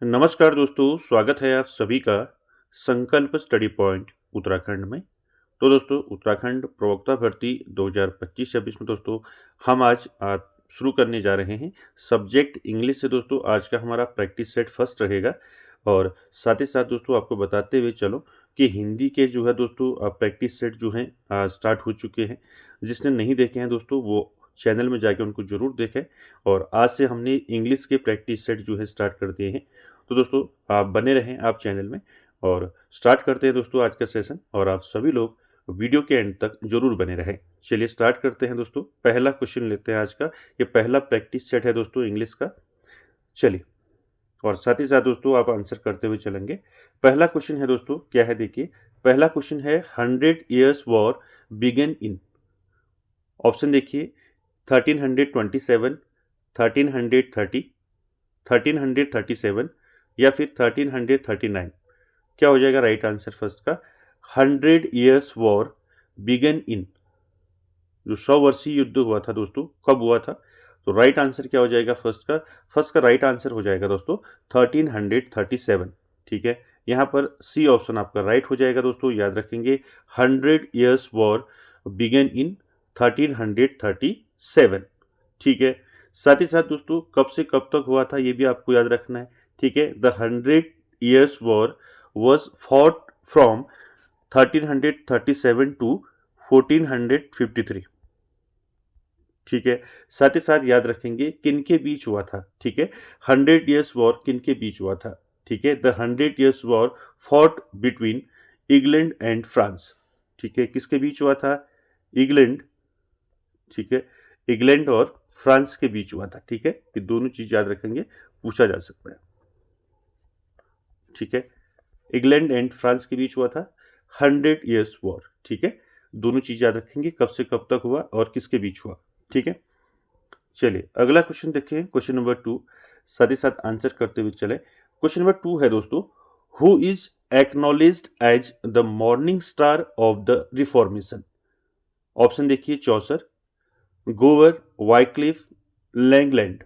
नमस्कार दोस्तों, स्वागत है आप सभी का संकल्प स्टडी पॉइंट उत्तराखंड में। तो दोस्तों, उत्तराखंड प्रवक्ता भर्ती 2025-26 में दोस्तों हम आज शुरू करने जा रहे हैं सब्जेक्ट इंग्लिश से। दोस्तों आज का हमारा प्रैक्टिस सेट फर्स्ट रहेगा और साथ ही साथ दोस्तों आपको बताते हुए चलो कि हिंदी के जो है दोस्तों प्रैक्टिस सेट जो हैं स्टार्ट हो चुके हैं। जिसने नहीं देखे हैं दोस्तों वो चैनल में जाके उनको ज़रूर देखें। और आज से हमने इंग्लिश के प्रैक्टिस सेट जो है स्टार्ट कर दिए हैं। तो दोस्तों आप बने रहें आप चैनल में और स्टार्ट करते हैं दोस्तों आज का सेशन। और आप सभी लोग वीडियो के एंड तक जरूर बने रहें। चलिए स्टार्ट करते हैं दोस्तों। पहला क्वेश्चन लेते हैं आज का। ये पहला प्रैक्टिस सेट है दोस्तों इंग्लिश का। चलिए, और साथ ही साथ दोस्तों आप आंसर करते हुए चलेंगे। पहला क्वेश्चन है दोस्तों, क्या है देखिए। पहला क्वेश्चन है 100 ईयर्स वॉर बिगन इन। ऑप्शन देखिए 1327, 1330, 1337 या फिर 1339। क्या हो जाएगा राइट आंसर फर्स्ट का। 100 ईयर्स वॉर बिगन इन, जो 100 वर्षीय युद्ध हुआ था दोस्तों, कब हुआ था? तो राइट आंसर क्या हो जाएगा फर्स्ट का राइट आंसर हो जाएगा दोस्तों 1337। ठीक है, यहाँ पर सी ऑप्शन आपका राइट हो जाएगा दोस्तों, याद रखेंगे। 100 ईयर्स वॉर बिगन इन 1337। ठीक है, साथ ही साथ दोस्तों कब से कब तक हुआ था ये भी आपको याद रखना है। ठीक है, the 100 years war was fought from 1337 to 1453। ठीक है, साथ ही साथ याद रखेंगे किन के बीच हुआ था। ठीक है, 100 ईयर्स वॉर किन के बीच हुआ था। ठीक है, the 100 years war fought between England and France. ठीक है, किसके बीच हुआ था? इंग्लैंड। ठीक है, इंग्लैंड और फ्रांस के बीच हुआ था। ठीक है, ये दोनों चीज याद रखेंगे, पूछा जा सकता है। ठीक है, इंग्लैंड एंड फ्रांस के बीच हुआ था 100 ईयर्स वॉर। ठीक है, दोनों चीज याद रखेंगे, कब से कब तक हुआ और किसके बीच हुआ। ठीक है, चलिए अगला क्वेश्चन देखें। क्वेश्चन नंबर 2, साथ ही साथ आंसर करते हुए चले। क्वेश्चन नंबर 2 है दोस्तों, who is acknowledged as the morning star of the reformation. Option देखिए चौसर, गोवर, वाइक्लिफ, लैंगलैंड।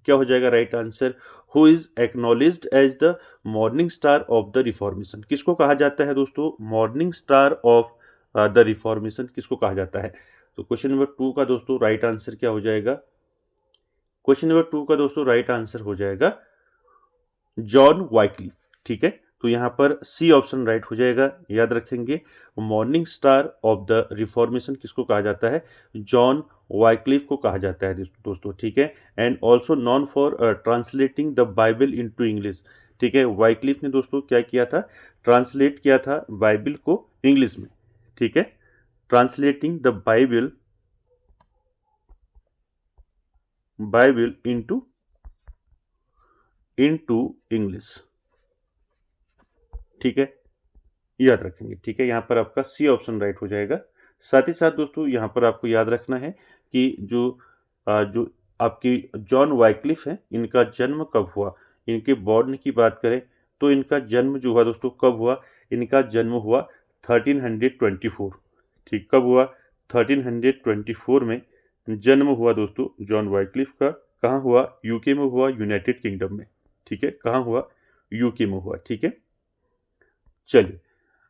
क्या हो जाएगा right answer? Who is acknowledged as the morning star of the reformation. किसको कहा जाता है दोस्तों morning star of the reformation, किसको कहा जाता है? तो क्वेश्चन नंबर 2 का दोस्तों राइट आंसर क्या हो जाएगा? क्वेश्चन नंबर 2 का दोस्तों राइट आंसर हो जाएगा जॉन वाइक्लिफ। ठीक है, तो यहाँ पर सी ऑप्शन राइट हो जाएगा, याद रखेंगे। Morning star of the reformation किसको कहा जाता है? जॉन वाइक्लिफ को कहा जाता है दोस्तों। ठीक है, and also non for translating the Bible into English. ठीक है, वाइक्लिफ ने दोस्तों क्या किया था? ट्रांसलेट किया था बाइबल को इंग्लिश में। ठीक है, translating the Bible into English. ठीक है, याद रखेंगे। ठीक है, यहाँ पर आपका सी ऑप्शन राइट हो जाएगा। साथ ही साथ दोस्तों यहाँ पर आपको याद रखना है कि जो आपकी जॉन वाइक्लिफ है, इनका जन्म कब हुआ। इनके बॉर्न की बात करें तो इनका जन्म जो हुआ दोस्तों कब हुआ? इनका जन्म हुआ 1324। ठीक, कब हुआ? 1324 में जन्म हुआ दोस्तों जॉन वाइक्लिफ का। कहाँ हुआ? यूके में हुआ, यूनाइटेड किंगडम में। ठीक है, कहाँ हुआ? यूके में हुआ। ठीक है, चलिए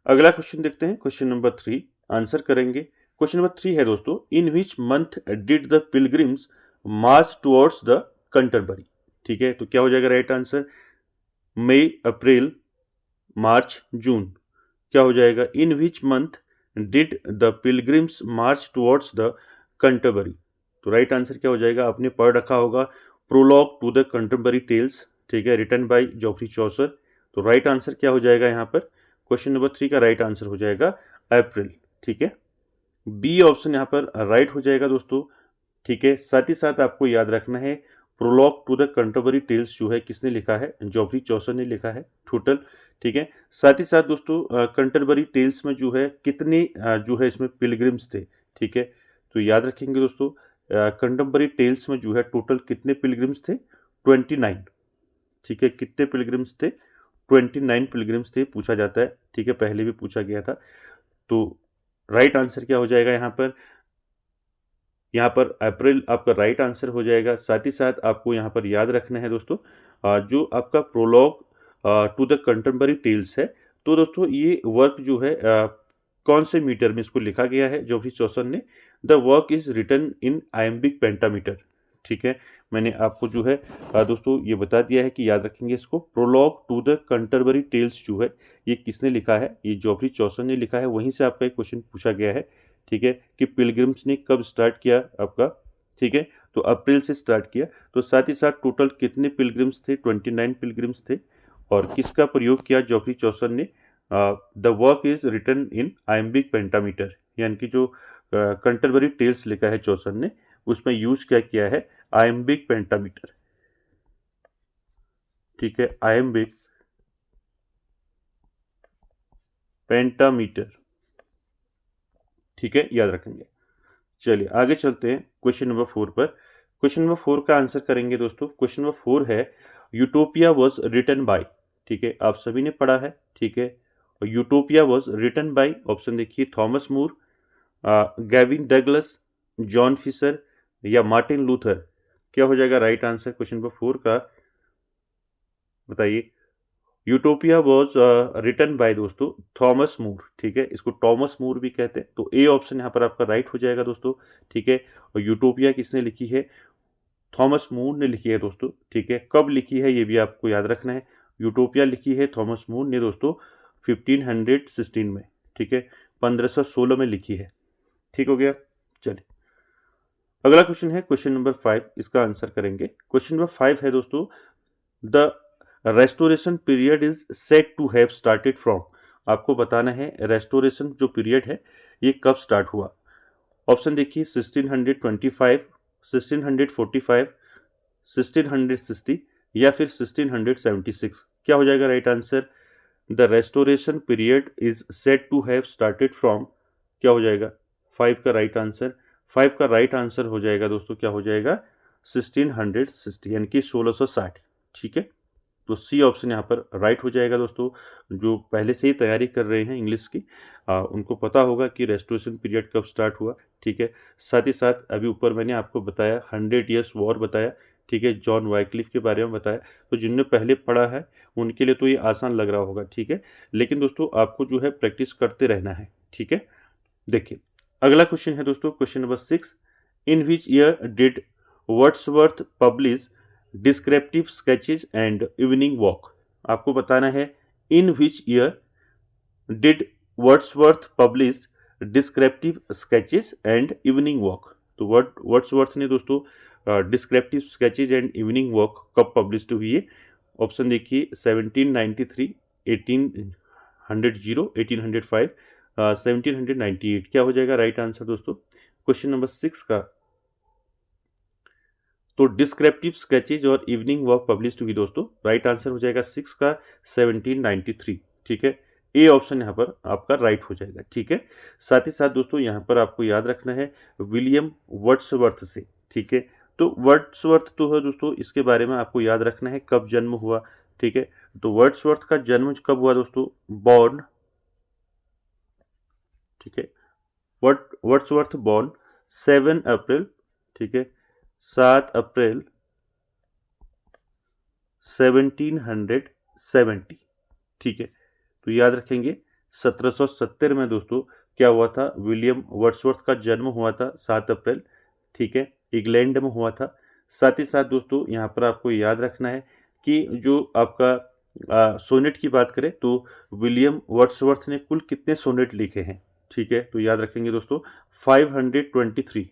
अगला क्वेश्चन देखते हैं। क्वेश्चन नंबर 3 आंसर करेंगे। क्वेश्चन नंबर 3 है दोस्तों, in which month did the pilgrims march towards the Canterbury. ठीक है, तो क्या हो जाएगा राइट आंसर? मई, अप्रैल, मार्च, जून। क्या हो जाएगा? In which month did the pilgrims march towards the Canterbury. तो राइट आंसर क्या हो जाएगा? आपने पढ़ रखा होगा prologue to the Canterbury tales. ठीक है, रिटन बाय जॉफ्री चौसर। तो राइट आंसर क्या हो जाएगा यहाँ पर? क्वेश्चन नंबर 3 का राइट आंसर हो जाएगा अप्रैल। ठीक है, बी ऑप्शन यहाँ पर राइट हो जाएगा दोस्तों। ठीक है, साथ ही साथ आपको याद रखना है prologue to the Canterbury Tales जो है किसने लिखा है? जॉफ्री चौसर ने लिखा है टोटल। ठीक है, साथ ही साथ दोस्तों कंटरबरी टेल्स में जो है कितने जो है इसमें पिलग्रिम्स थे। ठीक है, तो याद रखेंगे दोस्तों कंटरबरी टेल्स में जो है टोटल कितने पिलग्रिम्स थे? 29। ठीक है, कितने पिलग्रिम्स थे? 29 पिलग्रिम्स थे, पूछा जाता है। ठीक है, पहले भी पूछा गया था। तो राइट आंसर क्या हो जाएगा यहाँ पर? यहाँ पर अप्रैल आपका राइट आंसर हो जाएगा। साथ ही साथ आपको यहाँ पर याद रखना है दोस्तों जो आपका prologue to the contemporary tales है। तो दोस्तों ये वर्क जो है कौन से मीटर में इसको लिखा गया है जोफ्री चौसर ने? The work is written in iambic pentameter. ठीक है, मैंने आपको जो है दोस्तों ये बता दिया है कि याद रखेंगे इसको। Prologue to the contemporary tales जो है ये किसने लिखा है? ये जोफ्री चौसर ने लिखा है। वहीं से आपका एक क्वेश्चन पूछा गया है, ठीक है, कि पिलग्रिम्स ने कब स्टार्ट किया आपका? ठीक है, तो अप्रैल से स्टार्ट किया। तो साथ ही साथ टोटल कितने पिलग्रिम्स थे? 29 पिलग्रिम्स थे। और किसका प्रयोग किया जोफ्री चौसर ने? The work is written in iambic pentameter, यानी कि जो कंटेम्पररी टेल्स लिखा है चौसर ने, उसमें यूज क्या किया है? Iambic pentameter. ठीक है, आयम्बिक पेंटामीटर। ठीक है, याद रखेंगे। चलिए आगे चलते हैं क्वेश्चन नंबर 4 पर। क्वेश्चन नंबर 4 का आंसर करेंगे दोस्तों। क्वेश्चन नंबर 4 है यूटोपिया वॉज रिटन बाय। ठीक है, आप सभी ने पढ़ा है। ठीक है, Utopia was written by, option देखिए, Thomas More, Gavin Douglas, John Fisher या मार्टिन लूथर। क्या हो जाएगा राइट आंसर क्वेश्चन नंबर 4 का? बताइए। यूटोपिया वॉज रिटन बाय दोस्तों थॉमस मूर। ठीक है, इसको टॉमस मूर भी कहते हैं। तो ए ऑप्शन यहाँ पर आपका राइट हो जाएगा दोस्तों। ठीक है, और यूटोपिया किसने लिखी है? थॉमस मूर ने लिखी है दोस्तों। ठीक है, कब लिखी है ये भी आपको याद रखना है। यूटोपिया लिखी है थॉमस मूर ने दोस्तों 1516 में। ठीक है, 1516 में लिखी है। ठीक हो गया। चलिए अगला क्वेश्चन है क्वेश्चन नंबर 5, इसका आंसर करेंगे। क्वेश्चन नंबर 5 है दोस्तों, the restoration period is set to have started from. आपको बताना है रेस्टोरेशन जो पीरियड है ये कब स्टार्ट हुआ। ऑप्शन देखिए, 1625, 1645, 1660 या फिर 1676। क्या हो जाएगा right answer? The restoration period is set to have started from. क्या हो जाएगा 5 का राइट आंसर? 5 का राइट आंसर हो जाएगा दोस्तों, क्या हो जाएगा? 1660, यानी कि 1660। ठीक है, तो सी ऑप्शन यहाँ पर राइट हो जाएगा दोस्तों। जो पहले से ही तैयारी कर रहे हैं इंग्लिश की, उनको पता होगा कि रेस्टोरेशन पीरियड कब स्टार्ट हुआ। ठीक है, साथ ही साथ अभी ऊपर मैंने आपको बताया 100 ईयर्स वॉर बताया। ठीक है, जॉन वाइक्लिफ के बारे में बताया। तो जिनने पहले पढ़ा है उनके लिए तो ये आसान लग रहा होगा। ठीक है, लेकिन दोस्तों आपको जो है प्रैक्टिस करते रहना है। ठीक है, देखिए अगला क्वेश्चन है दोस्तों question number 6, in which year did Wordsworth publish descriptive sketches and evening walk. आपको बताना है in which year did Wordsworth publish descriptive sketches and evening walk. तो वर्ड्सवर्थ ने दोस्तों descriptive sketches and evening walk कब publish हुई है? Option देखिए, 1793, 1800, 1805, 1798। क्या हो जाएगा राइट आंसर दोस्तों क्वेश्चन नंबर 6 का? तो डिस्क्रिप्टिव स्केचेज और इवनिंग वॉक पब्लिश हुई दोस्तों। राइट आंसर हो जाएगा 6 का 1793। ठीक है, ए ऑप्शन यहाँ पर आपका राइट हो जाएगा। ठीक है, साथ ही साथ दोस्तों यहाँ पर आपको याद रखना है विलियम वर्ड्सवर्थ से। ठीक है, तो वर्ड्सवर्थ तो है दोस्तों, इसके बारे में आपको याद रखना है कब जन्म हुआ। ठीक है, तो वर्ड्सवर्थ का जन्म कब हुआ दोस्तों? बॉर्न, ठीक है, वर्ड्सवर्थ बॉर्न 7 अप्रैल। ठीक है, 7 अप्रैल 1770। ठीक है, तो याद रखेंगे 1770 में दोस्तों क्या हुआ था? विलियम वर्ड्सवर्थ का जन्म हुआ था 7 अप्रैल। ठीक है, इंग्लैंड में हुआ था। साथ ही साथ दोस्तों यहाँ पर आपको याद रखना है कि जो आपका सोनेट की बात करें तो विलियम वर्ड्सवर्थ ने कुल कितने सोनेट लिखे हैं? ठीक है, तो याद रखेंगे दोस्तों 523,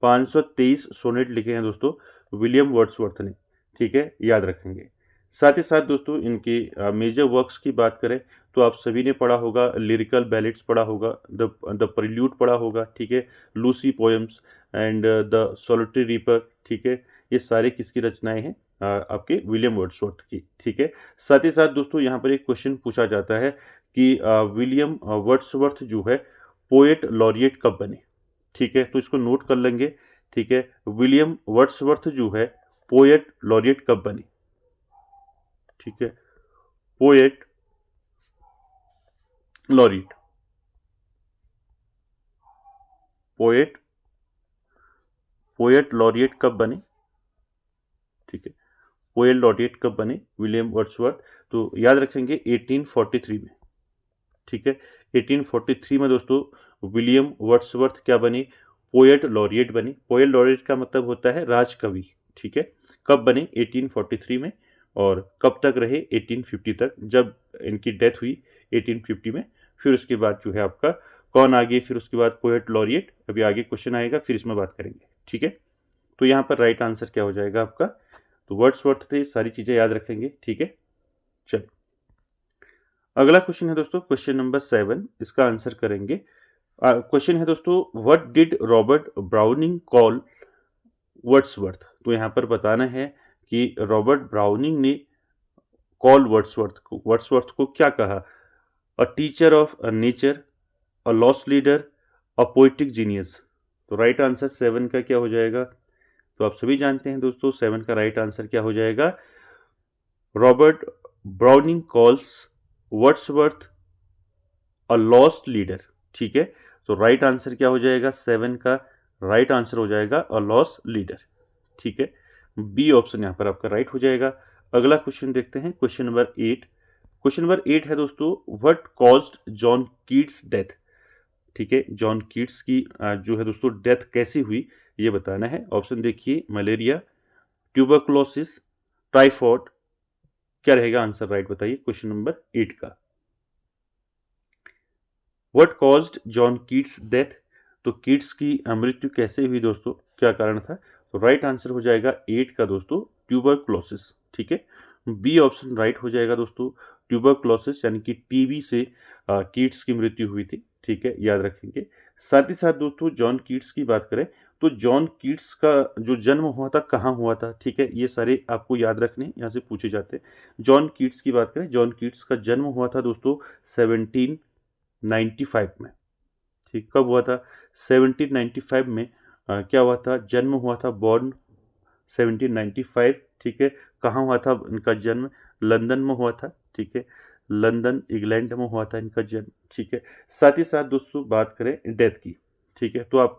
523 सोनेट लिखे हैं दोस्तों विलियम वर्ड्सवर्थ ने। ठीक है, याद रखेंगे। साथ ही साथ दोस्तों इनकी मेजर वर्क्स की बात करें तो आप सभी ने पढ़ा होगा लिरिकल बैलेट्स पढ़ा होगा, द प्रिल्यूड पढ़ा होगा। ठीक है, Lucy poems and the solitary reaper. ठीक है, ये सारे किसकी रचनाएं हैं? आपके विलियम वर्ड्सवर्थ की। ठीक है, साथ ही साथ दोस्तों यहाँ पर एक क्वेश्चन पूछा जाता है कि विलियम वर्ड्सवर्थ जो है पोएट लॉरिएट कब बने? ठीक है, तो इसको नोट कर लेंगे। ठीक है, विलियम वर्ड्सवर्थ जो है पोएट लॉरिएट कब बने? ठीक है, poet laureate, poet poet laureate कब बने? ठीक है, पोएट लॉरेट कब बने विलियम वर्ड्सवर्थ, तो याद रखेंगे 1843 में, ठीक है। 1843 में दोस्तों विलियम वर्ड्सवर्थ क्या बने, पोएट लॉरेट बने। पोएट लॉरेट का मतलब होता है राजकवि, ठीक है। कब बने 1843 में, और कब तक रहे 1850 तक, जब इनकी डेथ हुई 1850 में। फिर उसके बाद जो है आपका कौन आगे, फिर उसके बाद पोएट लॉरेट, अभी आगे क्वेश्चन आएगा फिर इसमें बात करेंगे, ठीक है। तो यहाँ पर राइट आंसर क्या हो जाएगा आपका, तो वर्ड्सवर्थ थे, सारी चीजें याद रखेंगे, ठीक है। चलो अगला क्वेश्चन है दोस्तों, क्वेश्चन नंबर 7, इसका आंसर करेंगे। क्वेश्चन है दोस्तों, what did Robert browning call Wordsworth. तो यहाँ पर बताना है कि रॉबर्ट ब्राउनिंग ने कॉल वर्ड्सवर्थ को क्या कहा, a teacher of nature, a lost leader, a poetic genius. तो राइट आंसर 7 का क्या हो जाएगा, तो आप सभी जानते हैं दोस्तों 7 का राइट आंसर क्या हो जाएगा, Robert browning calls Wordsworth a lost leader, ठीक है। तो राइट आंसर क्या हो जाएगा, 7 का राइट आंसर हो जाएगा अ लॉस्ट लीडर, ठीक है। बी ऑप्शन यहाँ पर आपका राइट हो जाएगा। अगला क्वेश्चन देखते हैं, क्वेश्चन नंबर 8। क्वेश्चन नंबर 8 है दोस्तों, what caused John Keats death, ठीक है। जॉन कीट्स की जो है दोस्तों डेथ कैसी हुई ये बताना है। ऑप्शन देखिए, मलेरिया, ट्यूबरकुलोसिस, टाइफॉइड, क्या रहेगा आंसर, राइट बताइए क्वेश्चन नंबर 8 का। What caused John Keats death, तो कीट्स की मृत्यु कैसे हुई दोस्तों, क्या कारण था, तो राइट आंसर हो जाएगा 8 का दोस्तों, ट्यूबरकुलोसिस, ठीक है। बी ऑप्शन राइट हो जाएगा दोस्तों, ट्यूबरकुलोसिस यानी कि टीबी से कीट्स की मृत्यु हुई थी, ठीक है, याद रखेंगे। साथ ही साथ दोस्तों जॉन कीट्स की बात करें तो जॉन कीट्स का जो जन्म हुआ था कहाँ हुआ था, ठीक है, ये सारे आपको याद रखने यहाँ से पूछे जाते हैं। जॉन कीट्स की बात करें, जॉन कीट्स का जन्म हुआ था दोस्तों 1795 में, ठीक, कब हुआ था 1795 में, क्या हुआ था, जन्म हुआ था, बॉर्न 1795, ठीक है। कहाँ हुआ था इनका जन्म, लंदन में हुआ था, ठीक है, लंदन इंग्लैंड में हुआ था इनका जन्म, ठीक है। साथ ही साथ दोस्तों बात करें डेथ की, ठीक है, तो आप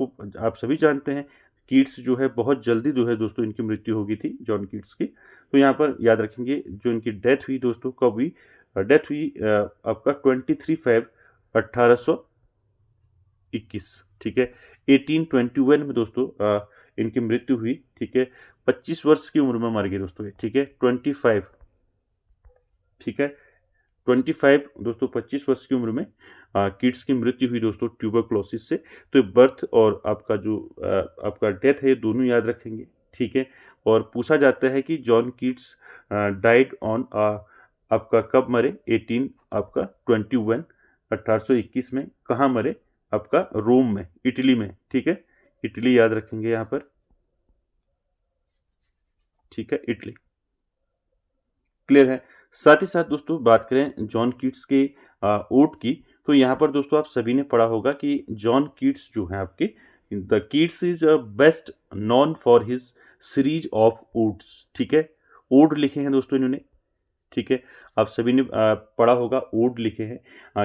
सभी जानते हैं कीट्स जो है बहुत जल्दी जो है दोस्तों इनकी मृत्यु हो गई थी जॉन कीट्स की। तो यहाँ पर याद रखेंगे जो इनकी डेथ हुई दोस्तों कब हुई, डेथ हुई आपका 23 फेब 1821, ठीक है। 1821 में दोस्तों इनकी मृत्यु हुई, ठीक है। 25 वर्ष की उम्र में मर गए दोस्तों, ठीक है, 25, ठीक है, 25 दोस्तों 25 वर्ष की उम्र में किड्स की मृत्यु हुई दोस्तों ट्यूबरकुलोसिस से। तो बर्थ और आपका जो आपका डेथ है दोनों याद रखेंगे, ठीक है। और पूछा जाता है कि जॉन कीट्स डाइड ऑन आपका कब मरे, 1821 में, कहाँ मरे, आपका रोम में, इटली में, ठीक है, इटली याद रखेंगे यहाँ पर, ठीक है, इटली, क्लियर है। साथ ही साथ दोस्तों बात करें जॉन कीट्स के ओड की, तो यहाँ पर दोस्तों आप सभी ने पढ़ा होगा कि जॉन कीट्स जो है आपके, the Keats is best known for his series of odds, ठीक है, ओड लिखे हैं दोस्तों इन्होंने, ठीक है, आप सभी ने पढ़ा होगा ओड लिखे हैं।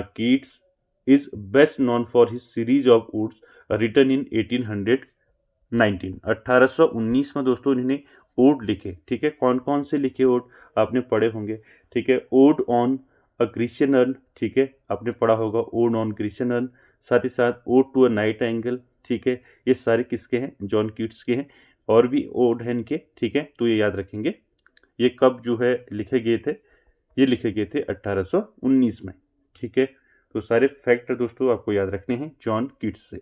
Keats is best known for his series of odes written in 1819 में दोस्तों इन्होंने ओड लिखे, ठीक है। कौन कौन से लिखे ओड आपने पढ़े होंगे, ठीक है, odd on a Grecian earn, ठीक है, आपने पढ़ा होगा ओड ऑन ग्रीशियन अर्न। साथ ही साथ ode to a nightingale, ठीक है, ये सारे किसके हैं, जॉन कीट्स के हैं। और भी ओड हैं इनके, ठीक है, तो ये याद रखेंगे। ये कब जो है लिखे गए थे, ये लिखे गए थे 1819 में, ठीक है। तो सारे फैक्ट दोस्तों आपको याद रखने हैं जॉन कीट्स से।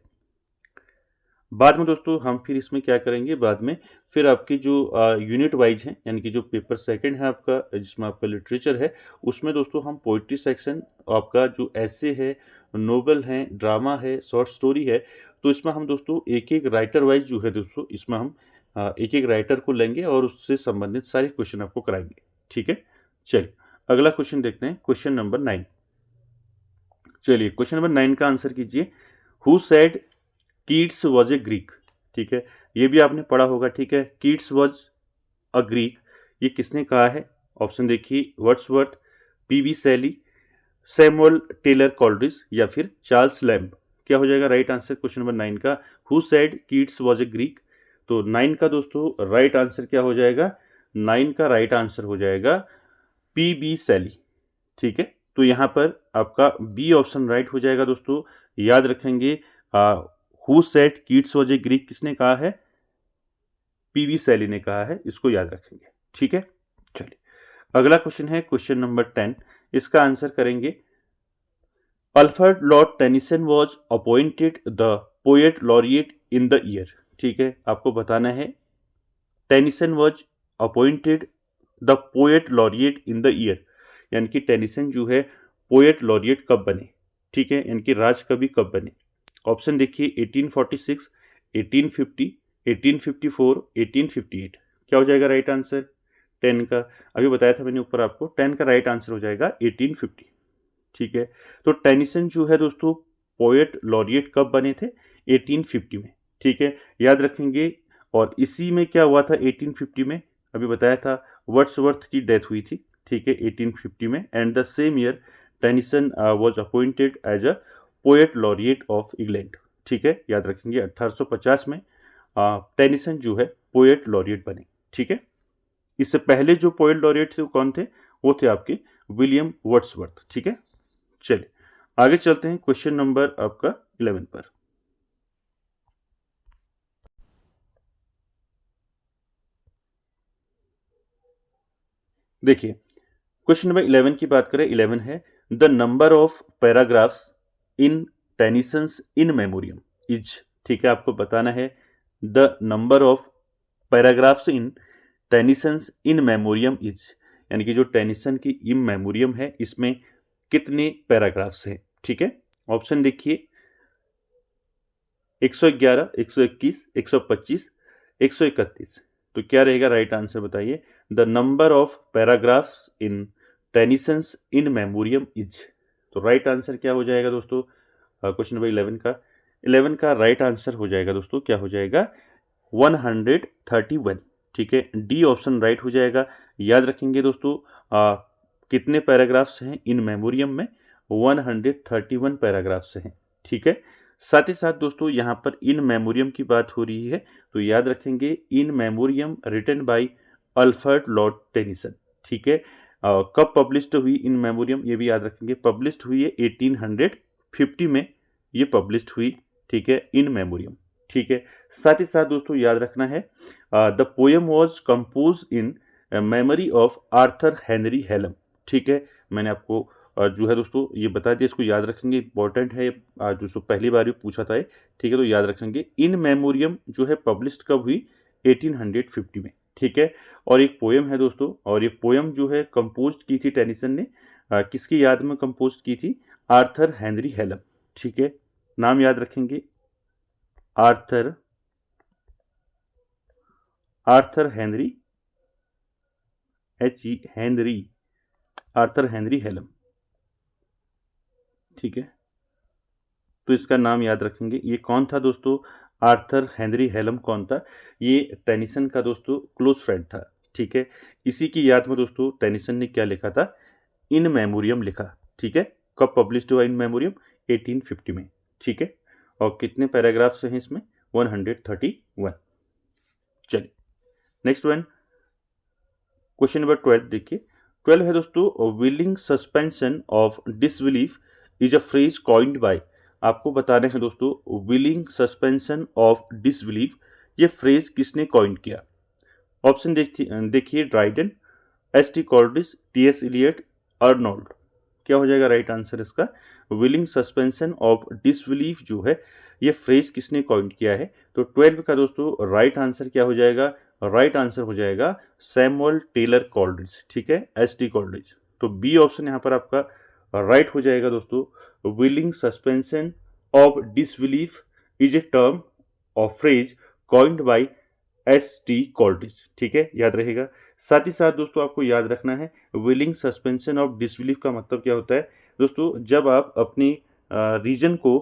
बाद में दोस्तों हम फिर इसमें क्या करेंगे, बाद में फिर आपके जो यूनिट वाइज हैं, यानी कि जो पेपर सेकंड है आपका जिसमें आपका लिटरेचर है, उसमें दोस्तों हम पोइट्री सेक्शन, आपका जो ऐसे है, नोवेल है, ड्रामा है, शॉर्ट स्टोरी है, तो इसमें हम दोस्तों एक एक राइटर वाइज जो है दोस्तों इसमें हम एक एक राइटर को लेंगे और उससे संबंधित सारे क्वेश्चन आपको कराएंगे, ठीक है। चलिए अगला क्वेश्चन देखते हैं, क्वेश्चन नंबर 9। चलिए क्वेश्चन नंबर 9 का आंसर कीजिए, who said Keats was a Greek, ठीक है, ये भी आपने पढ़ा होगा, ठीक है, कीट्स वॉज अ ग्रीक, ये किसने कहा है, ऑप्शन देखिए, Wordsworth, PB Shelley, Samuel Taylor Coleridge, या फिर चार्ल्स लैम्ब। क्या हो जाएगा राइट आंसर क्वेश्चन नंबर 9 का, who said Keats was a Greek. तो 9 का दोस्तों राइट आंसर क्या हो जाएगा, 9 का राइट आंसर हो जाएगा पी.बी. शैली। ठीक है, तो यहाँ पर आपका बी ऑप्शन राइट हो जाएगा दोस्तों। याद रखेंगे, who said kids was a Greek, किसने कहा है? पी.बी. शैली ने कहा है, इसको याद रखेंगे। ठीक है, चलिए अगला क्वेश्चन है क्वेश्चन नंबर 10। इसका आंसर करेंगे, Alfred lord Tennyson was appointed the poet laureate in the year. ठीक है, आपको बताना है Tennyson was appointed the poet laureate in the year, यानी कि टेनिसन जो है पोएट लॉरिएट कब बने। ठीक है, यानी कि राजकवि कब बने। ऑप्शन देखिए 1846, 1850, 1854, 1858। क्या हो जाएगा राइट आंसर? 10 का, अभी बताया था मैंने ऊपर आपको, 10 का राइट आंसर हो जाएगा 1850। ठीक है, तो टेनिसन जो है दोस्तों पोएट लॉरिएट कब बने थे? 1850 में। ठीक है, याद रखेंगे। और इसी में क्या हुआ था 1850 में? अभी बताया था वर्ड्सवर्थ की डेथ हुई थी। ठीक है, 1850 में। And the same year Tennyson was appointed as a poet laureate of England. ठीक है, याद रखेंगे 1850 में टेनिसन जो है पोएट लॉरिएट बने। ठीक है, इससे पहले जो पोएट लॉरिएट थे वो कौन थे? वो थे आपके विलियम वर्ड्सवर्थ। ठीक है, चलिए आगे चलते हैं क्वेश्चन नंबर आपका 11 पर। देखिए क्वेश्चन नंबर 11 की बात करें, 11 है the number of paragraphs in Tennyson's in memoriam is. ठीक है, आपको बताना है the number of paragraphs in Tennyson's in memoriam is, यानी कि जो टेनिसन की इन मेमोरियम है इसमें कितने पैराग्राफ्स हैं। ठीक है, ऑप्शन देखिए 111, 121, 125, 131। तो क्या रहेगा राइट आंसर बताइए? The number of paragraphs in Tennyson's in memoriam is. तो राइट आंसर क्या हो जाएगा दोस्तों? क्वेश्चन नंबर 11 का राइट आंसर हो जाएगा दोस्तों, क्या हो जाएगा? 131। ठीक है, डी ऑप्शन राइट हो जाएगा। याद रखेंगे दोस्तों, कितने पैराग्राफ्स हैं इन मेमोरियम में? 131 पैराग्राफ्स हैं। ठीक है, साथ ही साथ दोस्तों यहाँ पर इन मेमोरियम की बात हो रही है, तो याद रखेंगे in memoriam written by Alfred lord Tennyson. ठीक है, कब पब्लिश्ड हुई इन मेमोरियम ये भी याद रखेंगे, पब्लिश्ड हुई है 1850 में ये पब्लिश्ड हुई। ठीक है, इन मेमोरियम। ठीक है, साथ ही साथ दोस्तों याद रखना है the poem was compose in memory of Arthur Henry Hallam. ठीक है, मैंने आपको जो है दोस्तों ये बता दिया, इसको याद रखेंगे, इंपॉर्टेंट है। दोस्तों पहली बार भी पूछा था ये। ठीक है, तो याद रखेंगे इन मेमोरियम जो है पब्लिश्ड कब हुई? 1850 में। ठीक है, और एक पोएम है दोस्तों, और ये पोएम जो है कंपोज की थी टेनिसन ने, किसकी याद में कंपोज की थी? Arthur Henry Hallam. ठीक है, नाम याद रखेंगे, Arthur Henry, Henry, Arthur Henry Hallam. ठीक है, तो इसका नाम याद रखेंगे। ये कौन था दोस्तों? आर्थर हेनरी हेलम कौन था? ये टेनिसन का दोस्तों क्लोज फ्रेंड था। ठीक है, इसी की याद में दोस्तों टेनिसन ने क्या लिखा था? इन मेमोरियम लिखा। ठीक है, कब पब्लिश्ड हुआ इन मेमोरियम? 1850 में। ठीक है, और कितने पैराग्राफ्स हैं इसमें? 131। चलिए नेक्स्ट वन, क्वेश्चन नंबर 12 देखिए। 12 है दोस्तों, willing suspension of disbelief is a phrase coined by. आपको बताना है दोस्तों विलिंग सस्पेंशन ऑफ डिसबिलीफ ये फ्रेज किसने कॉइन किया? ऑप्शन देखिए Dryden, S T. Coleridge, T S. Eliot, Arnold. क्या हो जाएगा राइट आंसर इसका? विलिंग सस्पेंशन ऑफ डिसबिलीफ जो है ये फ्रेज किसने कॉइन किया है? तो 12 का दोस्तों राइट आंसर क्या हो जाएगा? राइट आंसर हो जाएगा सैमुअल टेलर कॉल्ड्रिज। ठीक है, एस.टी. कॉल्ड्रिज। तो बी ऑप्शन यहाँ पर आपका राइट हो जाएगा दोस्तों। Willing suspension of disbelief is a term of phrase coined by S T. Coleridge. ठीक है, याद रहेगा। साथ ही साथ दोस्तों आपको याद रखना है विलिंग सस्पेंशन ऑफ डिसबिलीफ का मतलब क्या होता है दोस्तों? जब आप अपनी रीजन को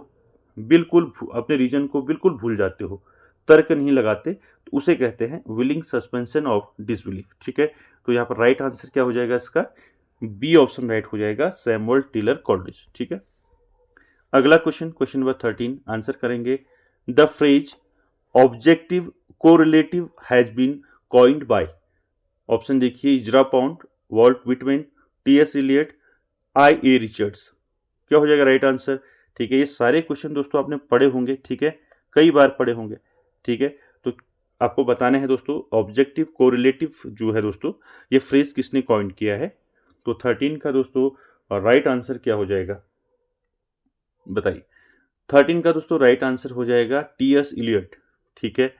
बिल्कुल भूल जाते हो, तर्क नहीं लगाते, तो उसे कहते हैं विलिंग सस्पेंशन ऑफ डिसबिलीफ। ठीक है, तो यहाँ पर राइट आंसर क्या हो जाएगा इसका? बी ऑप्शन राइट हो जाएगा, सैमुअल टेलर कॉल्ड्रिज। ठीक है, अगला क्वेश्चन, क्वेश्चन नंबर 13 आंसर करेंगे। The phrase objective correlative has been coined by. Option देखिए, Ezra Pound, Walt Whitman, T S. Eliot, I A. Richards. क्या हो जाएगा राइट आंसर? ठीक है, ये सारे क्वेश्चन दोस्तों आपने पढ़े होंगे, ठीक है, कई बार पढ़े होंगे, ठीक है। तो आपको बताने हैं दोस्तों, ऑब्जेक्टिव कोरिलेटिव जो है दोस्तों, ये फ्रेज किसने कॉइन किया है? तो 13 का दोस्तों राइट आंसर क्या हो जाएगा, बताइए। 13 का दोस्तों राइट आंसर हो जाएगा टी.एस. इलियट, ठीक है।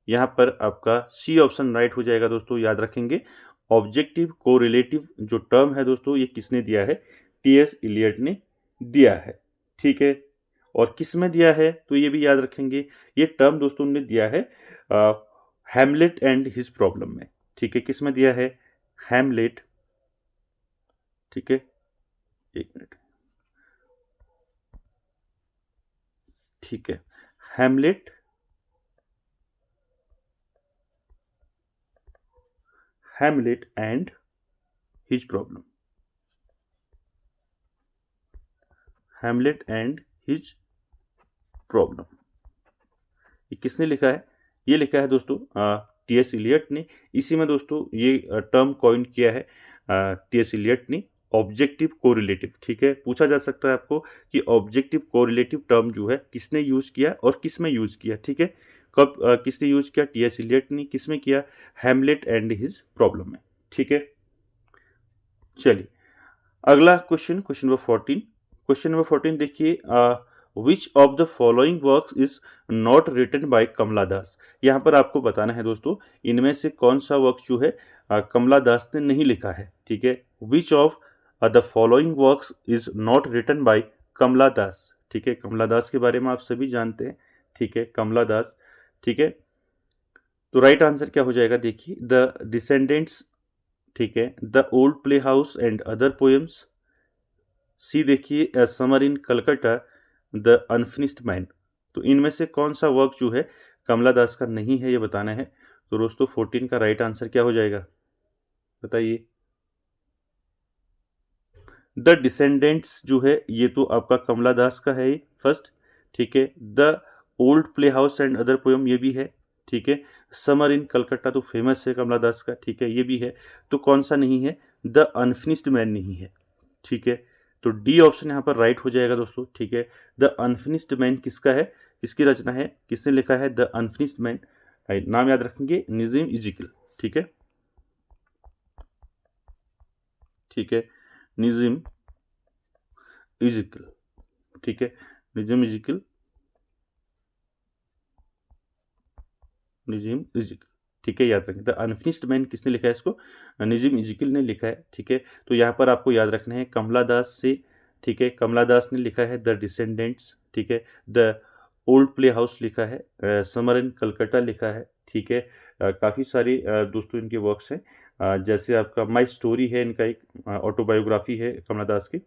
यहाँ पर आपका सी ऑप्शन राइट हो जाएगा दोस्तों, याद रखेंगे। ऑब्जेक्टिव कोरिलेटिव जो टर्म है दोस्तों, ये किसने दिया है? टी.एस. इलियट ने दिया है, ठीक है। और किस में दिया है, तो ये भी याद रखेंगे। ये टर्म दोस्तों ने दिया है हैमलेट एंड हिज प्रॉब्लम में, ठीक है। किस में दिया है? हैमलेट, ठीक है, एक मिनट, ठीक है, Hamlet and his problem, Hamlet and his problem, ये किसने लिखा है? ये लिखा है दोस्तों टी.एस. इलियट ने। इसी में दोस्तों ये टर्म कॉइन किया है टी.एस. इलियट ने, ऑब्जेक्टिव कोरिलेटिव, ठीक है। पूछा जा सकता है आपको कि ऑब्जेक्टिव कोरिलेटिव टर्म जो है किसने यूज किया और किस में यूज किया, ठीक है। कब किसने यूज किया? टी.एस. इलियट ने। किस में किया? हैमलेट एंड हिज प्रॉब्लम में, ठीक है। चलिए अगला question, question number 14। Question number 14 देखिए, which of the following works is not written by Kamala Das. यहाँ पर आपको बताना है दोस्तों, इनमें से कौन सा वर्क जो है कमला दास ने नहीं लिखा है, ठीक है। Which of the following works is not written by Kamala Das, ठीक है। कमला दास के बारे में आप सभी जानते हैं, ठीक है, कमला दास, ठीक है। तो राइट आंसर क्या हो जाएगा, देखिए, द डिसेंडेंट्स, ठीक है, the old play house and other poems. C देखिए, summer in Calcutta, the unfinished man. तो इनमें से कौन सा वर्क जो है कमला दास का नहीं है, ये बताना है। तो दोस्तों 14 का राइट आंसर क्या हो जाएगा, बताइए। द डिसेंडेंट्स जो है ये तो आपका कमला दास का है फर्स्ट, ठीक है। The old play house and other poem ये भी है, ठीक है। समर इन कलकत्ता तो फेमस है कमला दास का, ठीक है, ये भी है। तो कौन सा नहीं है? द अनफिनिश्ड मैन नहीं है, ठीक है। तो डी ऑप्शन यहाँ पर राइट हो जाएगा दोस्तों, ठीक है। द अनफिनिश्ड मैन किसका है, किसकी रचना है, किसने लिखा है द अनफिनिश्ड मैन? नाम याद रखेंगे, निज़िम इजिकल, ठीक है, ठीक है, निज़िम इजिकल, ठीक है, निज़िम इजिकल, निज़िम इजिकल, ठीक है, याद रखें। द अनफिनिश्ड मैन किसने लिखा है इसको? निज़िम इजिकल ने लिखा है, ठीक है। तो यहाँ पर आपको याद रखना है कमला दास से, ठीक है, कमला दास ने लिखा है द डिसेंडेंट्स, ठीक है। द ओल्ड प्ले हाउस लिखा है, समर इन कलकत्ता लिखा है, ठीक है। काफ़ी सारे दोस्तों इनके वर्क्स हैं, जैसे आपका माई स्टोरी है, इनका एक ऑटोबायोग्राफी है कमला दास की।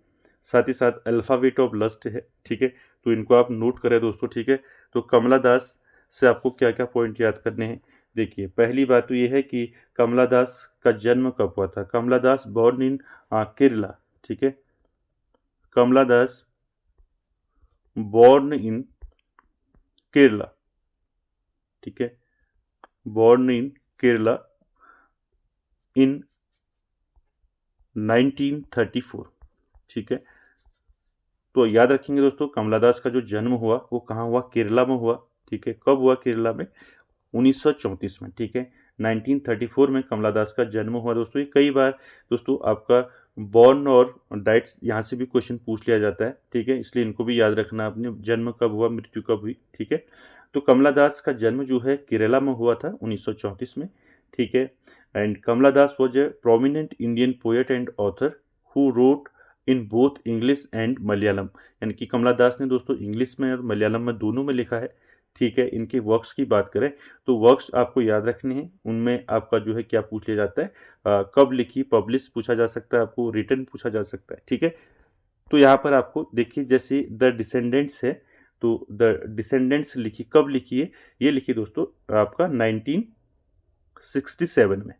साथ ही साथ अल्फ़ाबेट ऑफ लस्ट है, ठीक है। तो इनको आप नोट करें दोस्तों, ठीक है। तो कमला दास से आपको क्या क्या पॉइंट याद करने हैं, देखिए। पहली बात तो ये है कि कमला दास का जन्म कब हुआ था। कमला दास बॉर्न इन केरला, ठीक है। कमला दास बॉर्न इन केरला, ठीक है, बॉर्न इन केरला इन 1934, ठीक है। तो याद रखेंगे दोस्तों, कमला दास का जो जन्म हुआ वो कहाँ हुआ? केरला में हुआ, ठीक है। कब हुआ? केरला में 1934 में, ठीक है। 1934 में कमला दास का जन्म हुआ दोस्तों। ये कई बार दोस्तों आपका बॉर्न और डाइट्स यहाँ से भी क्वेश्चन पूछ लिया जाता है, ठीक है, इसलिए इनको भी याद रखना आपने, जन्म कब हुआ, मृत्यु कब हुई, ठीक है। तो कमला दास का जन्म जो है केरला में हुआ था 1934 में, ठीक है। And Kamala Das was a prominent Indian poet and author who wrote in both English and Malayalam. यानी कि कमला दास ने दोस्तों इंग्लिश में और मलयालम में दोनों में लिखा है, ठीक है। इनके वर्क्स की बात करें तो वर्क्स आपको याद रखने हैं, उनमें आपका जो है क्या पूछ लिया जाता है, कब लिखी, पब्लिश पूछा जा सकता है आपको, रिटन पूछा जा सकता है, ठीक है। तो यहाँ पर आपको देखिए, जैसे द डिसेंडेंट्स है, तो द डिसेंडेंट्स लिखी कब लिखी है? ये लिखी दोस्तों आपका 1967 में,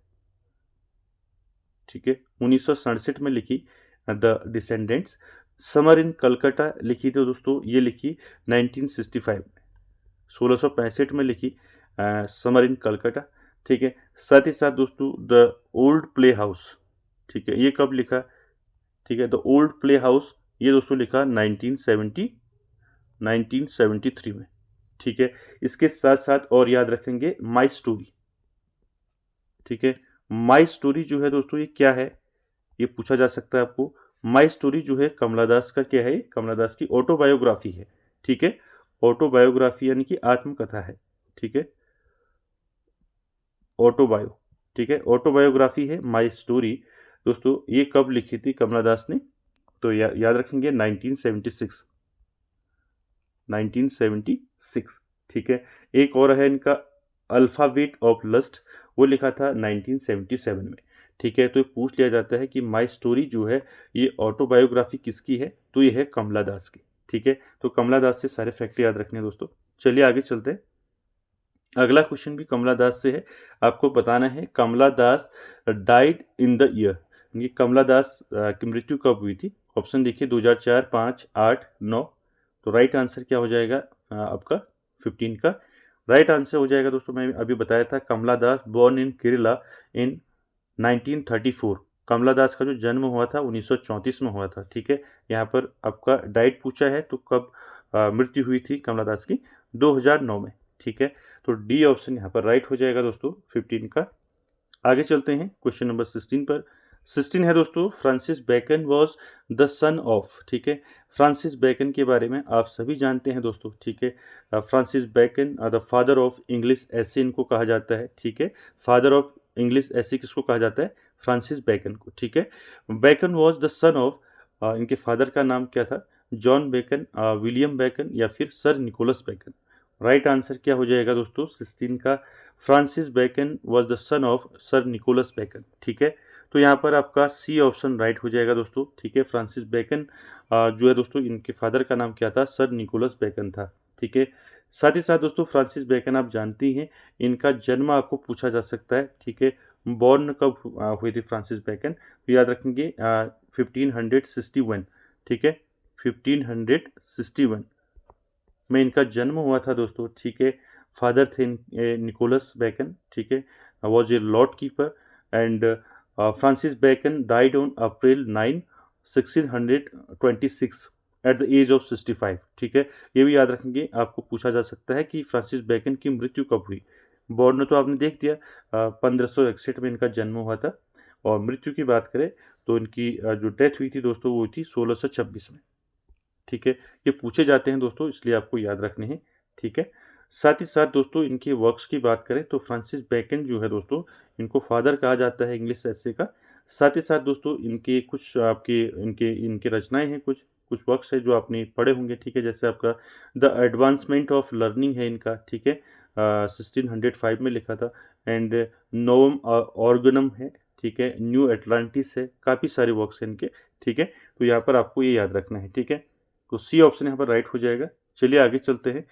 ठीक है, 1967 में लिखी the descendants. Summer in Calcutta लिखी थी दोस्तों, ये लिखी 1965 में, 1665 में लिखी समर इन कलकत्ता। ठीक है। साथ ही साथ दोस्तों द ओल्ड प्ले हाउस, ठीक है, ये कब लिखा? ठीक है, द ओल्ड प्ले हाउस ये दोस्तों लिखा 1973 में। ठीक है, इसके साथ साथ और याद रखेंगे माई स्टोरी। ठीक है, माई स्टोरी जो है दोस्तों ये क्या है, ये पूछा जा सकता है आपको। माई स्टोरी जो है कमला दास का क्या है, कमला दास की ऑटोबायोग्राफी है। ठीक है, ऑटोबायोग्राफी यानी कि आत्मकथा है। ठीक है, ऑटोबायो, ठीक है, ऑटोबायोग्राफी है माई स्टोरी। दोस्तों ये कब लिखी थी कमला दास ने? तो याद रखेंगे 1976, 1976। ठीक है, एक और है इनका अल्फाबेट ऑफ लस्ट, वो लिखा था 1977 में। ठीक है, तो पूछ लिया जाता है कि माई स्टोरी जो है ये ऑटोबायोग्राफी किसकी है, तो ये है कमला दास की। ठीक है, तो कमला दास से सारे फैक्ट याद रखने दोस्तों। चलिए आगे चलते हैं। अगला क्वेश्चन भी कमला दास से है। आपको बताना है कमला दास डाइड इन द ईयर, ये कमला दास की मृत्यु कब हुई थी? ऑप्शन देखिए 2004, 5, 8, 9। तो राइट आंसर क्या हो जाएगा आपका 15 का राइट आंसर हो जाएगा दोस्तों। मैं अभी बताया था कमला दास बोर्न इन केरला इन 1934। कमला दास का जो जन्म हुआ था 1934 में हुआ था। ठीक है, यहाँ पर आपका डाइट पूछा है तो कब मृत्यु हुई थी कमला दास की? 2009 में। ठीक है, तो डी ऑप्शन यहाँ पर राइट हो जाएगा दोस्तों 15 का। आगे चलते हैं क्वेश्चन नंबर 16 पर। 16 है दोस्तों, Francis Bacon was the son of. ठीक है, फ्रांसिस बेकन के बारे में आप सभी जानते हैं दोस्तों। ठीक है, Francis Bacon the father of English ऐसे इनको कहा जाता है। ठीक है, फादर ऑफ इंग्लिश ऐसे किसको कहा जाता है? फ्रांसिस बेकन को। ठीक है, Bacon was the son of, इनके फादर का नाम क्या था? जॉन बेकन, विलियम बेकन या फिर Sir Nicholas Bacon. Right answer क्या हो जाएगा दोस्तों 16 का? Francis Bacon was the son of Sir Nicholas Bacon. ठीक है, तो यहाँ पर आपका सी ऑप्शन राइट हो जाएगा दोस्तों। ठीक है, फ्रांसिस बेकन जो है दोस्तों इनके फादर का नाम क्या था? सर निकोलस बेकन था। ठीक है, साथ ही साथ दोस्तों फ्रांसिस बेकन आप जानती हैं, इनका जन्म आपको पूछा जा सकता है। ठीक है, बॉर्न कब हुई थी फ्रांसिस बेकन? तो याद रखेंगे 1561। ठीक है, 1561 में इनका जन्म हुआ था दोस्तों। ठीक है, फादर थे निकोलस बेकन। ठीक है, was a lord keeper and Francis Bacon died on April 9, 1626 at the age of 65। ठीक है, ये भी याद रखेंगे, आपको पूछा जा सकता है कि फ्रांसिस बेकन की मृत्यु कब हुई। बॉर्न तो आपने देख दिया 1561 में इनका जन्म हुआ था, और मृत्यु की बात करें तो इनकी जो डेथ हुई थी दोस्तों वो हुई थी 1626 में। ठीक है, ये पूछे जाते हैं दोस्तों, इसलिए आपको याद रखने हैं। ठीक है, साथ ही साथ दोस्तों इनके वर्क्स की बात करें तो फ्रांसिस बेकन जो है दोस्तों, इनको फादर कहा जाता है इंग्लिश एसे का। साथ ही साथ दोस्तों इनके कुछ आपके इनके इनके रचनाएं हैं, कुछ कुछ वर्क्स है जो आपने पढ़े होंगे। ठीक है, जैसे आपका द एडवांसमेंट ऑफ लर्निंग है इनका। ठीक है, 1605 में लिखा था। एंड नोवम ऑर्गनम है। ठीक है, न्यू एटलांटिस है, काफ़ी सारे वर्क्स हैं इनके। ठीक है, तो यहाँ पर आपको ये याद रखना है। ठीक है, तो सी ऑप्शन यहाँ पर राइट हो जाएगा। चलिए आगे चलते हैं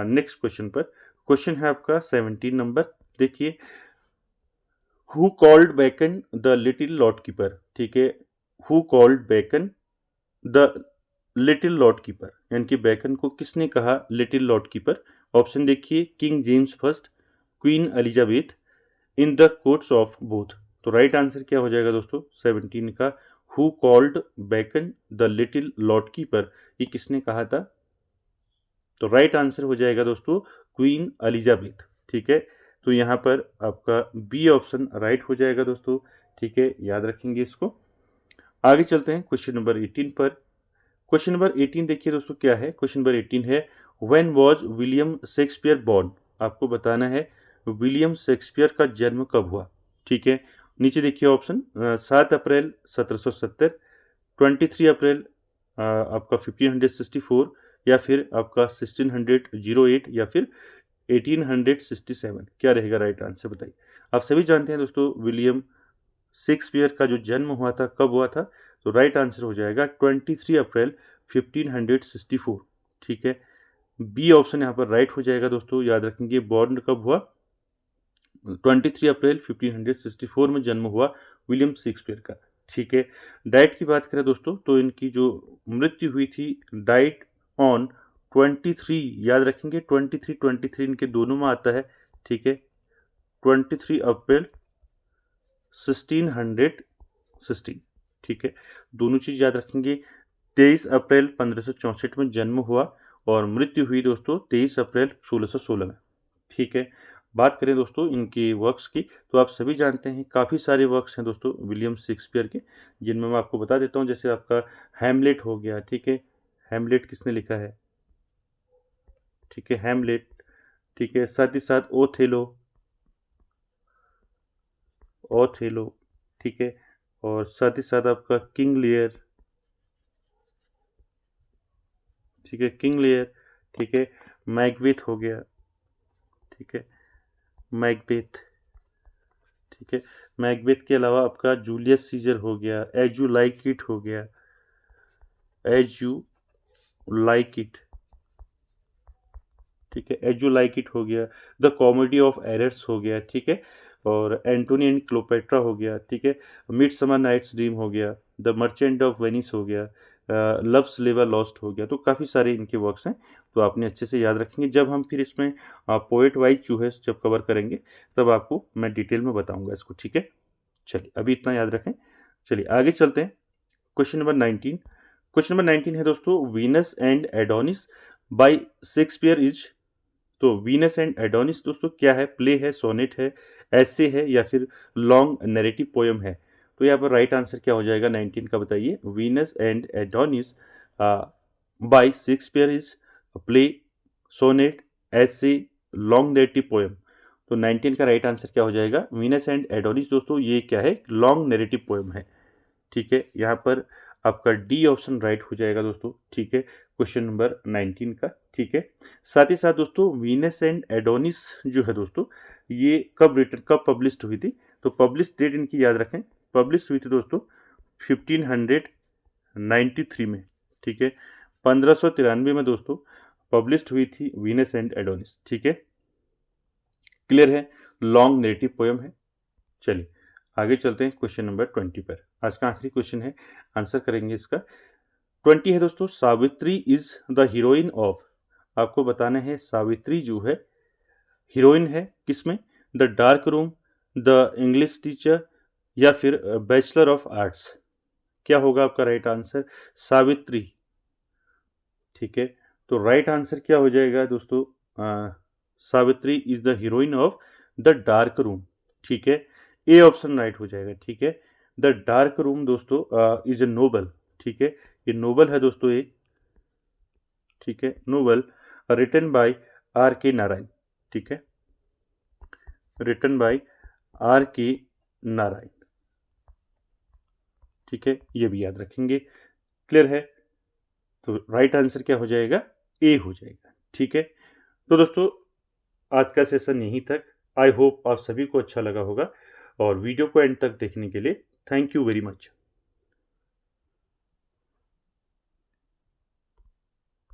नेक्स्ट क्वेश्चन पर। क्वेश्चन है आपका 17 नंबर। देखिए, who called Bacon the little lord keeper? ठीक है, who called Bacon the little lord keeper, यानी कि बेकन को किसने कहा लिटिल लॉर्ड कीपर? ऑप्शन देखिए, King James first, Queen Elizabeth, in the courts of both. तो राइट आंसर क्या हो जाएगा दोस्तों 17 का? Who called Bacon the little lord keeper, ये किसने कहा था? तो राइट आंसर हो जाएगा दोस्तों क्वीन एलिजाबेथ। ठीक है, तो यहाँ पर आपका बी ऑप्शन राइट हो जाएगा दोस्तों। ठीक है, याद रखेंगे इसको। आगे चलते हैं क्वेश्चन नंबर 18 पर। क्वेश्चन नंबर 18 देखिए दोस्तों क्या है। क्वेश्चन नंबर 18 है, when was William Shakespeare born? आपको बताना है विलियम शेक्सपियर का जन्म कब हुआ। ठीक है, नीचे देखिए ऑप्शन 7 अप्रैल 1770, 23 अप्रैल आपका 1564, या फिर आपका 1608, या फिर 1867। क्या रहेगा राइट आंसर बताइए। आप सभी जानते हैं दोस्तों विलियम शेक्सपियर का जो जन्म हुआ था कब हुआ था? तो राइट आंसर हो जाएगा 23 अप्रैल 1564। ठीक है, बी ऑप्शन यहाँ पर राइट हो जाएगा दोस्तों। याद रखेंगे बॉर्न कब हुआ? 23 अप्रैल 1564 में जन्म हुआ विलियम शेक्सपियर का। ठीक है, डाइट की बात करें दोस्तों तो इनकी जो मृत्यु हुई थी डाइट ऑन 23, याद रखेंगे 23 इनके दोनों में आता है। ठीक है, 23 अप्रैल 1616, ठीक है। दोनों चीज़ याद रखेंगे। 23 अप्रैल 1564 में जन्म हुआ और मृत्यु हुई दोस्तों 23 अप्रैल 1616 में, ठीक है। बात करें दोस्तों इनकी वर्क्स की, तो आप सभी जानते हैं काफ़ी सारे वर्क्स हैं दोस्तों विलियम शेक्सपियर के, जिनमें मैं आपको बता देता हूँ। जैसे आपका हैमलेट हो गया, ठीक है। हैमलेट किसने लिखा है, ठीक है, हैमलेट, ठीक है। साथ ही साथ ओथेलो, ओथेलो, ठीक है। और साथ ही साथ आपका किंग लियर, ठीक है, किंग लियर, ठीक है। मैकबेथ हो गया, ठीक है, मैकबेथ, ठीक है। मैकबेथ के अलावा आपका जूलियस सीजर हो गया, एज यू लाइक इट हो गया, एज यू लाइक इट, ठीक है, एज यू लाइक इट हो गया। द कॉमेडी ऑफ एरर्स हो गया, ठीक है। और एंटोनी एंड क्लोपेट्रा हो गया, ठीक है। मिडसमर नाइट्स ड्रीम हो गया, द मर्चेंट ऑफ वेनिस हो गया, लव्स लिवर लॉस्ट हो गया। तो काफ़ी सारे इनके वर्क्स हैं, तो आपने अच्छे से याद रखेंगे। जब हम फिर इसमें पोएट वाइज जो है जब कवर करेंगे, तब आपको मैं डिटेल में बताऊंगा इसको, ठीक है। चलिए अभी इतना याद रखें। चलिए आगे चलते हैं। Question number 19। क्वेश्चन नंबर 19 है दोस्तों, Venus and Adonis by Shakespeare is. तो वीनस एंड एडोनिस दोस्तों क्या है, प्ले है, सोनेट है, ऐसे है, या फिर लॉन्ग नैरेटिव पोयम है। तो यहाँ पर राइट आंसर क्या हो जाएगा 19 का, बताइए। Venus and Adonis by Shakespeare is play, sonnet, ऐसे, लॉन्ग नैरेटिव पोयम। तो 19 का राइट आंसर क्या हो जाएगा, वीनस एंड एडोनिस। दोस्तों ये क्या है, लॉन्ग नैरेटिव पोयम है, ठीक है। यहाँ पर आपका डी ऑप्शन राइट हो जाएगा दोस्तों, ठीक है, क्वेश्चन नंबर 19 का, ठीक है। साथ ही साथ दोस्तों वीनस एंड एडोनिस जो है दोस्तों, ये कब पब्लिश हुई थी, तो पब्लिश डेट इनकी याद रखें। पब्लिश हुई थी दोस्तों 1593 में, ठीक है। 1593 में दोस्तों पब्लिश हुई थी वीनस एंड एडोनिस, ठीक है। क्लियर है, लॉन्ग नेरेटिव पोयम है। चलिए आगे चलते हैं क्वेश्चन नंबर 20 पर। आज का आखिरी क्वेश्चन है, आंसर करेंगे इसका। 20 है दोस्तों, Savitri is the heroine of. आपको बताना है सावित्री जो है हीरोइन है किसमें, the dark room, the English teacher, या फिर बैचलर ऑफ आर्ट्स। क्या होगा आपका राइट आंसर, सावित्री, ठीक है। तो राइट आंसर क्या हो जाएगा दोस्तों, Savitri is the heroine of the dark room, ठीक है। ए ऑप्शन राइट हो जाएगा, ठीक है। द डार्क रूम दोस्तों इज ए नोबल, ठीक है। ये नोबल है दोस्तों एक, ठीक है, नोबल रिटन बाय आर के नारायण, ठीक है, रिटन बाय आर के नारायण, ठीक है। ये भी याद रखेंगे। क्लियर है, तो राइट आंसर क्या हो जाएगा, ए हो जाएगा, ठीक है। तो दोस्तों आज का सेशन यहीं तक। आई होप आप सभी को अच्छा लगा होगा, और वीडियो को एंड तक देखने के लिए थैंक यू वेरी मच।